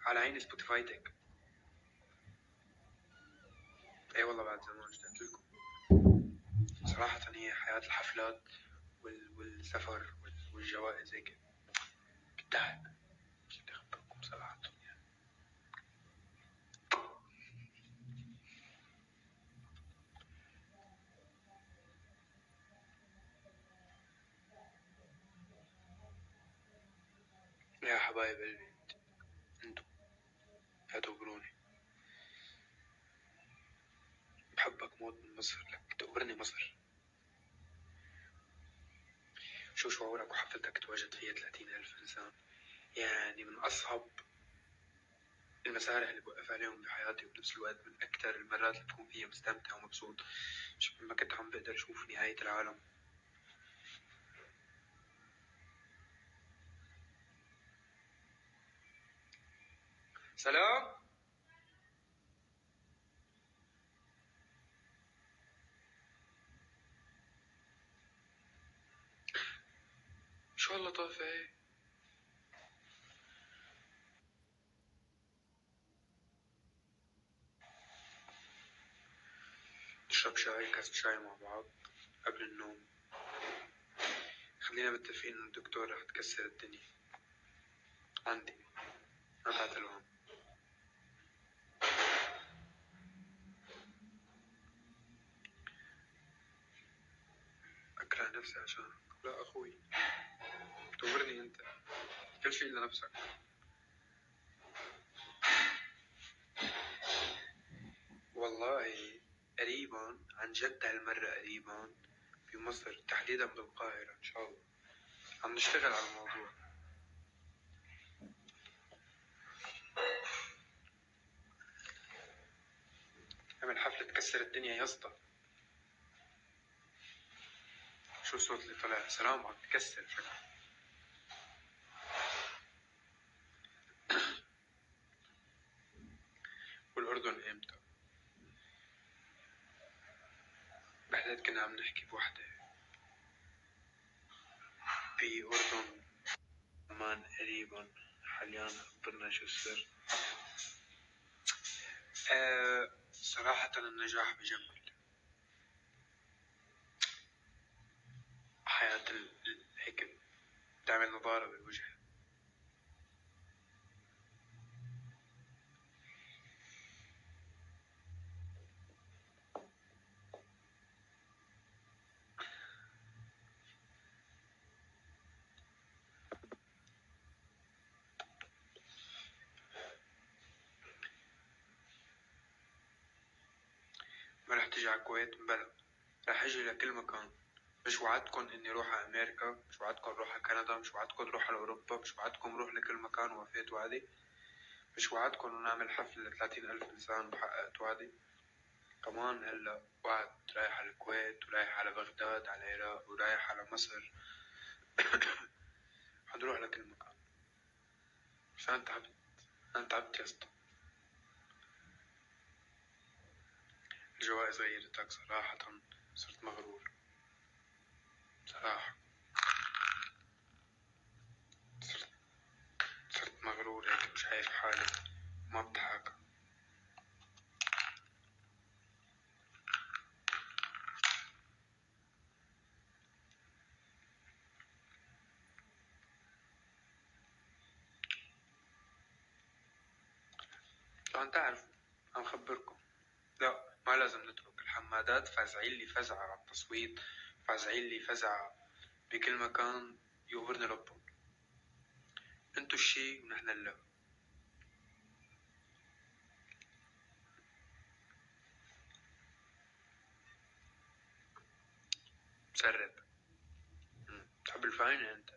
على عين سبوتيفاي تك. اي والله بعد زمان اشتقت لكم صراحة. هي حياة الحفلات والسفر والجوائز هيك بتتعب. مش بدي اخبركم صراحة يعني. يا حبايب قلبي انتو اعتبروني بحبك موت من مصر. لك تقبرني مصر. شو شعورك وحفلتك تواجد فيها 30,000 إنسان؟ يعني من أصعب المسارح اللي بوقف عليهم بحياتي، وبنفس الوقت من أكتر المرات اللي بكون فيها مستمتع ومبسوط. مش ما كنت عم بقدر أشوف نهاية العالم. سلام. شو هاللطافة هي؟ نشرب شاي، كاسة شاي مع بعض قبل النوم. خلينا متفقين إن الدكتور رح تكسر الدنيا عندي، ما بعتلهم. أكره نفسي عشانك. لا أخوي، تغرني أنت كل شيء إلا نفسك. والله قريبا، عن جد هالمرة قريبا بمصر، تحديدا بالقاهرة إن شاء الله. عم نشتغل على الموضوع. عمل حفلة تكسر الدنيا يا اسطى. شو الصوت اللي طلع؟ سلام، عم تكسر شكله. والأردن إمتى؟ بحداد كنا عم نحكي بوحدة بأردن عمان قريبا. حاليا خبرنا شو السر. صراحة النجاح بجمل. حياة هيك بتعمل نضارة بالوجه. ما رح تجي على الكويت؟ بلا، رح اجي لكل مكان. مش وعدكن اني روح على امريكا، مش وعدكن روح على كندا، مش وعدكن روح على اوروبا، مش وعدكن روح لكل مكان ووفيت وعدي. مش وعدكن نعمل حفلة ل30,000 انسان وحققت وعدي. كمان هلا وعد رايح على الكويت، ورايح على بغداد، على العراق، ورايح على مصر. حنروح لكل مكان. بس انا تعبت. انا تعبت يا اسطى. الجوائز غيرتك صراحة. صرت مغرور صراحة. صرت مغرور هيك، مش شايف حالي، ما بضحك. طبعا تعرفوا، عم خبركم. لا، ما لازم نترك الحمادات فازعين لي فزعة على التصويت، فازعين لي فزعة بكل مكان. يغبرني ربهم. انتو الشي ونحن اللا. مسرب. تحب الفاينة انت؟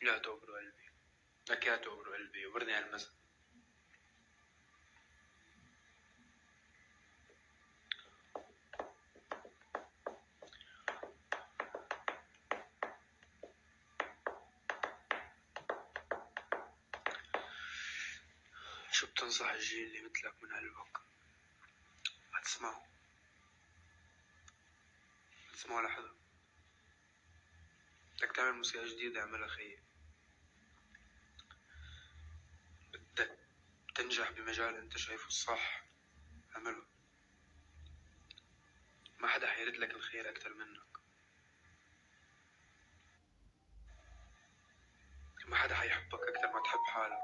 لا تغبروا قلبي. لك يا تغبروا قلبي، يغبرني هالمسا. شو بتنصح الجيل اللي مثلك من قلبك؟ ما تسمعوا. تسمعه لحدا. بدك تعمل موسيقى جديدة اعملها خيي. بدك تنجح بمجال انت شايفه الصح اعمله. ما حدا حيرد لك الخير اكتر منك. ما حدا حيحبك اكتر ما تحب حالك.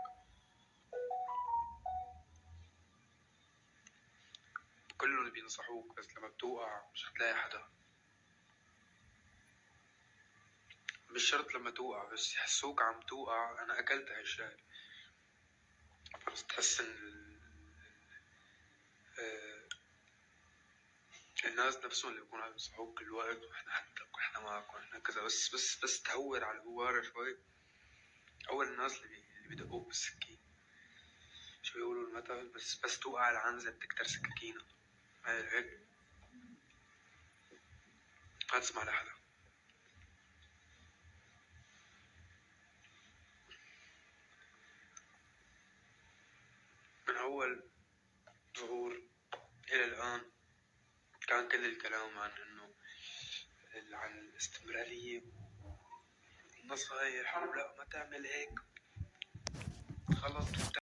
كلهم بينصحوك بس لما بتوقع مش هتلاقي حدا. مش شرط لما توقع بس يحسوك عم توقع. انا اكلت هالشهر بس تحس ان الناس نفسهم اللي بيكونوا عم ينصحوك كل وقت واحنا حدك واحنا معك واحنا كذا بس تهور على الهوارة شوي. اول الناس اللي بيدقوك بالسكين. شو بيقولوا المثل؟ بس توقع العنزة بتكتر سكاكينة. هيك ما تسمع لحدا. من أول ظهور إلى الآن كان كل الكلام عن إنه عن الاستمرارية والنصايح ولا ما تعمل هيك غلط.